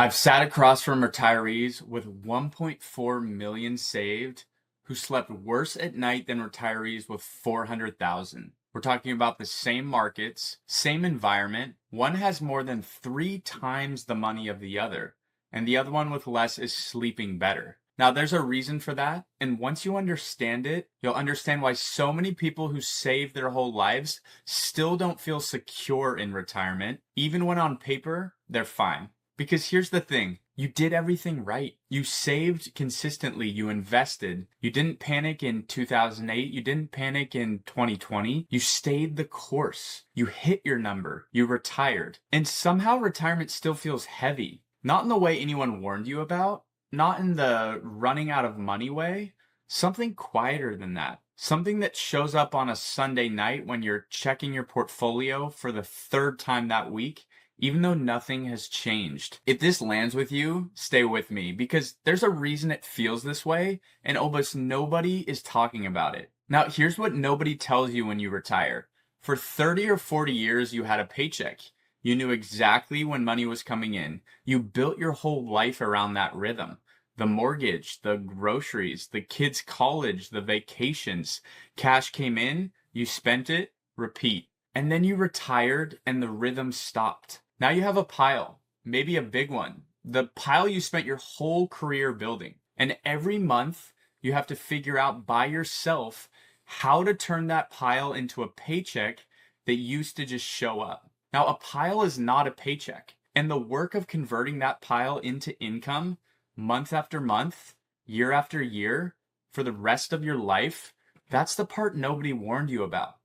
I've sat across from retirees with 1.4 million saved who slept worse at night than retirees with 400,000. We're talking about the same markets, same environment. One has more than 3 times the money of the other, and the other one with less is sleeping better. Now, there's a reason for that, and once you understand it, you'll understand why so many people who save their whole lives still don't feel secure in retirement, even when on paper, they're fine. Because here's the thing, you did everything right. You saved consistently, you invested. You didn't panic in 2008, you didn't panic in 2020. You stayed the course. You hit your number. You retired. And somehow retirement still feels heavy. Not in the way anyone warned you about, not in the running out of money way, something quieter than that. Something that shows up on a Sunday night when you're checking your portfolio for the third time that week, even though nothing has changed. If this lands with you, stay with me, because there's a reason it feels this way, and almost nobody is talking about it. Now, here's what nobody tells you when you retire. For 30 or 40 years, you had a paycheck. You knew exactly when money was coming in. You built your whole life around that rhythm. The mortgage, the groceries, the kids' college, the vacations. Cash came in, you spent it, repeat. And then you retired and the rhythm stopped. Now you have a pile, maybe a big one. The pile you spent your whole career building. And every month you have to figure out by yourself how to turn that pile into a paycheck that used to just show up. Now, a pile is not a paycheck. And the work of converting that pile into income month after month, year after year, for the rest of your life, that's the part nobody warned you about.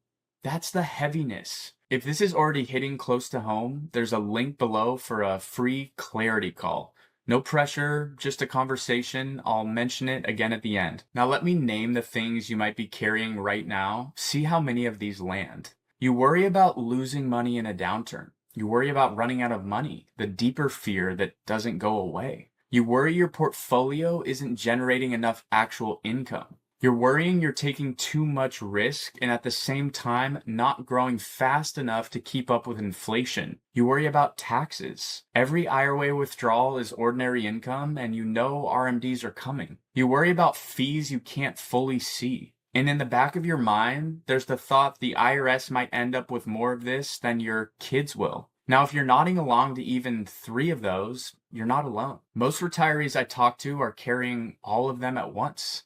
That's the heaviness. If this is already hitting close to home, there's a link below for a free clarity call. No pressure, just a conversation. I'll mention it again at the end. Now let me name the things you might be carrying right now. See how many of these land. You worry about losing money in a downturn. You worry about running out of money, the deeper fear that doesn't go away. You worry your portfolio isn't generating enough actual income. You're worrying you're taking too much risk and at the same time not growing fast enough to keep up with inflation. You worry about taxes. Every IRA withdrawal is ordinary income and you know RMDs are coming. You worry about fees you can't fully see. And in the back of your mind, there's the thought the IRS might end up with more of this than your kids will. Now, if you're nodding along to even 3 of those, you're not alone. Most retirees I talk to are carrying all of them at once.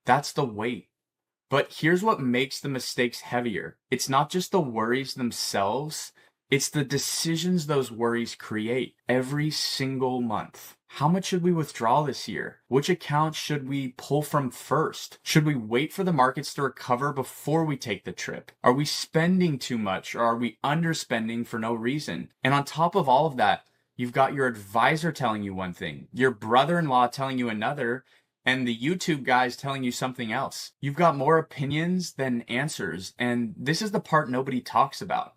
That's the weight. But here's what makes the mistakes heavier. It's not just the worries themselves, it's the decisions those worries create every single month. How much should we withdraw this year? Which accounts should we pull from first? Should we wait for the markets to recover before we take the trip? Are we spending too much or are we underspending for no reason? And on top of all of that, you've got your advisor telling you one thing, your brother-in-law telling you another, and the YouTube guys telling you something else. You've got more opinions than answers, and this is the part nobody talks about.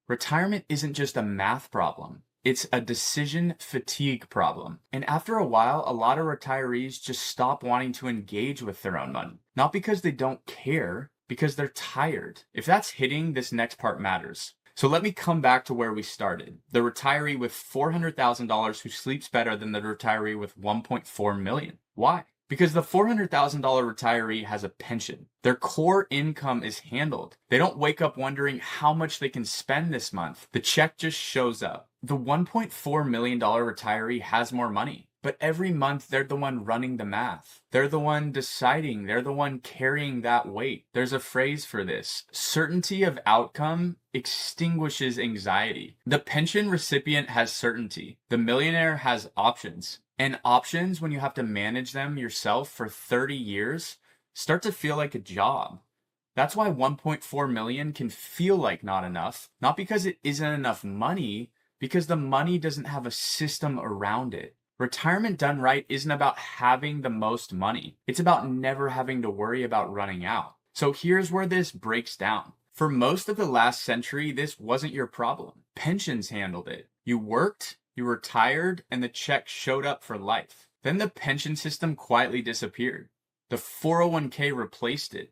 Retirement isn't just a math problem. It's a decision fatigue problem. And after a while, a lot of retirees just stop wanting to engage with their own money. Not because they don't care, because they're tired. If that's hitting, this next part matters. So let me come back to where we started. The retiree with $400,000 who sleeps better than the retiree with $1.4 million. Why? Because the $400,000 retiree has a pension. Their core income is handled. They don't wake up wondering how much they can spend this month. The check just shows up. The $1.4 million retiree has more money, but every month they're the one running the math. They're the one deciding. They're the one carrying that weight. There's a phrase for this. Certainty of outcome extinguishes anxiety. The pension recipient has certainty. The millionaire has options. And options, when you have to manage them yourself for 30 years, start to feel like a job. That's why 1.4 million can feel like not enough, not because it isn't enough money, because the money doesn't have a system around it. Retirement done right isn't about having the most money. It's about never having to worry about running out. So here's where this breaks down. For most of the last century, this wasn't your problem. Pensions handled it. You worked, you retired, and the check showed up for life. Then the pension system quietly disappeared. The 401k replaced it.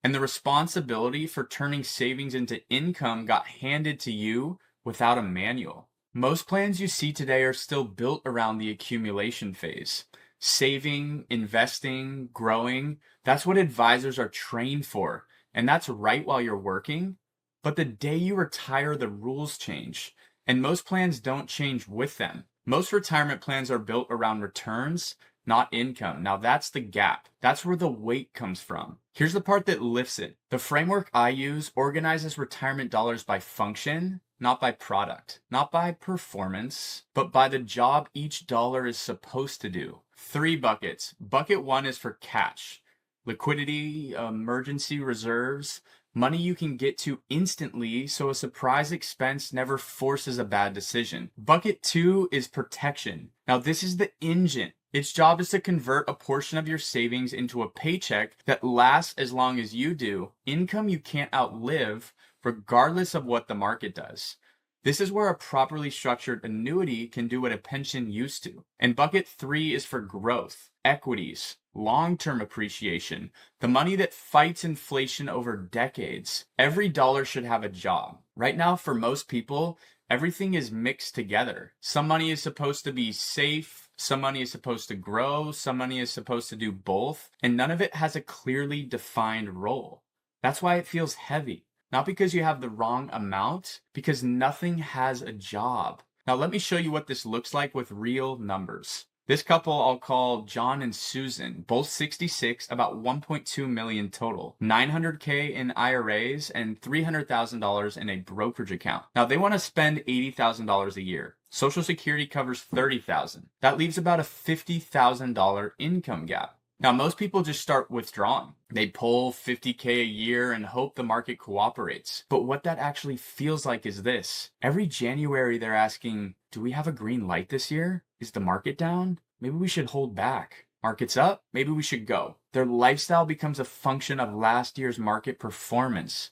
And the responsibility for turning savings into income got handed to you without a manual. Most plans you see today are still built around the accumulation phase. Saving, investing, growing, that's what advisors are trained for. And that's right while you're working. But the day you retire, the rules change. And most plans don't change with them. Most retirement plans are built around returns, not income. Now that's the gap. That's where the weight comes from. Here's the part that lifts it. The framework I use organizes retirement dollars by function, not by product, not by performance, but by the job each dollar is supposed to do. 3 buckets. Bucket 1 is for cash, liquidity, emergency reserves, money you can get to instantly so a surprise expense never forces a bad decision. Bucket 2 is protection. Now this is the engine. Its job is to convert a portion of your savings into a paycheck that lasts as long as you do, income you can't outlive, regardless of what the market does. This is where a properly structured annuity can do what a pension used to. And bucket 3 is for growth, equities, long-term appreciation, the money that fights inflation over decades. Every dollar should have a job. Right now, for most people, everything is mixed together. Some money is supposed to be safe, some money is supposed to grow, some money is supposed to do both, and none of it has a clearly defined role. That's why it feels heavy. Not because you have the wrong amount, because nothing has a job. Now let me show you what this looks like with real numbers. This couple I'll call John and Susan, both 66, about 1.2 million total, 900K in IRAs and $300,000 in a brokerage account. Now they want to spend $80,000 a year. Social Security covers $30,000. That leaves about a $50,000 income gap. Now, most people just start withdrawing. They pull 50K a year and hope the market cooperates. But what that actually feels like is this. Every January, they're asking, do we have a green light this year? Is the market down? Maybe we should hold back. Market's up? Maybe we should go. Their lifestyle becomes a function of last year's market performance.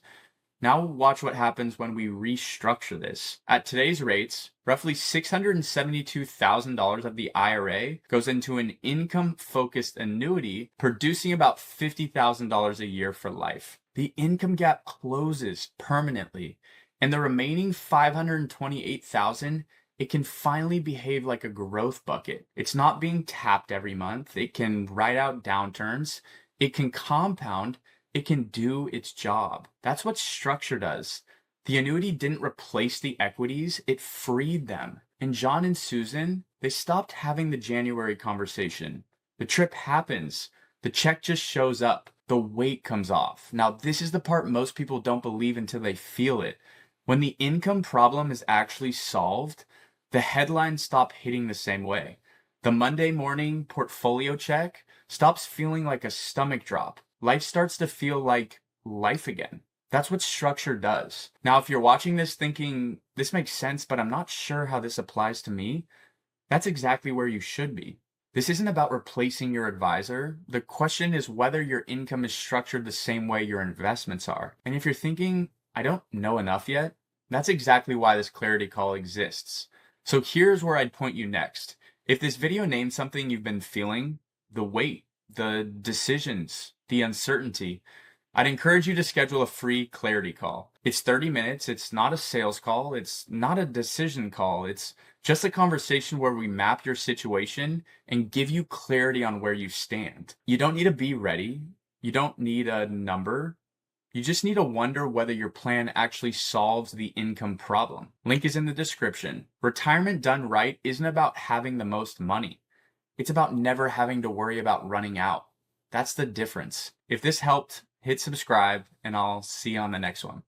Now watch what happens when we restructure this. At today's rates, roughly $672,000 of the IRA goes into an income-focused annuity, producing about $50,000 a year for life. The income gap closes permanently, and the remaining $528,000, it can finally behave like a growth bucket. It's not being tapped every month. It can ride out downturns. It can compound. It can do its job. That's what structure does. The annuity didn't replace the equities, it freed them. And John and Susan, they stopped having the January conversation. The trip happens. The check just shows up. The weight comes off. Now, this is the part most people don't believe until they feel it. When the income problem is actually solved, the headlines stop hitting the same way. The Monday morning portfolio check stops feeling like a stomach drop. Life starts to feel like life again. That's what structure does. Now, if you're watching this thinking, this makes sense, but I'm not sure how this applies to me, that's exactly where you should be. This isn't about replacing your advisor. The question is whether your income is structured the same way your investments are. And if you're thinking, I don't know enough yet, that's exactly why this clarity call exists. So here's where I'd point you next. If this video names something you've been feeling, the weight, the decisions, the uncertainty, I'd encourage you to schedule a free clarity call. It's 30 minutes. It's not a sales call. It's not a decision call. It's just a conversation where we map your situation and give you clarity on where you stand. You don't need to be ready. You don't need a number. You just need to wonder whether your plan actually solves the income problem. Link is in the description. Retirement done right isn't about having the most money. It's about never having to worry about running out. That's the difference. If this helped, hit subscribe, and I'll see you on the next one.